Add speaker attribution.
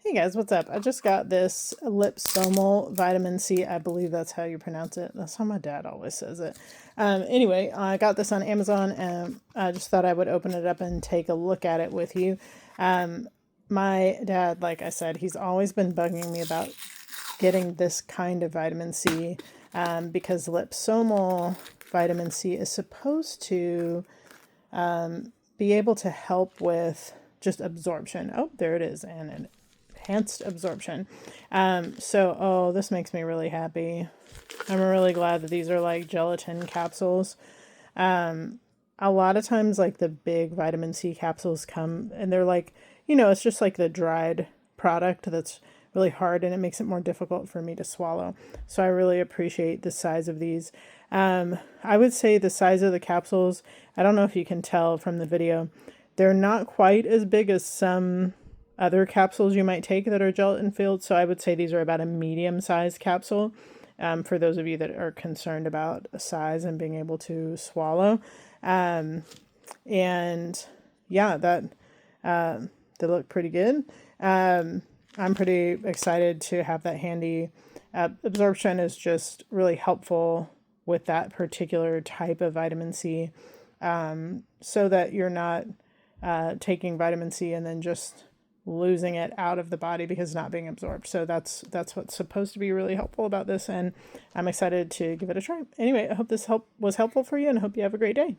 Speaker 1: Hey guys, what's up? I just got this Liposomal vitamin C. I believe that's how you pronounce it. That's how my dad always says it. Anyway, I got this on Amazon and I just thought I would open it up and take a look at it with you. My dad, like I said, he's always been bugging me about getting this kind of vitamin C because Liposomal vitamin C is supposed to be able to help with just absorption. Oh, there it is. And enhanced absorption. So this makes me really happy. I'm really glad that these are like gelatin capsules. A lot of times like the big vitamin C capsules come and they're like, it's just like the dried product that's really hard and it makes it more difficult for me to swallow. So I really appreciate the size of these. I would say the size of the capsules, I don't know if you can tell from the video, they're not quite as big as some other capsules you might take that are gelatin filled. So I would say these are about a medium sized capsule for those of you that are concerned about size and being able to swallow. And yeah, they look pretty good. I'm pretty excited to have that handy. Absorption is just really helpful with that particular type of vitamin C, so that you're not taking vitamin C and then just losing it out of the body because it's not being absorbed. So that's what's supposed to be really helpful about this, and I'm excited to give it a try. Anyway, I hope this was helpful for you and I hope you have a great day.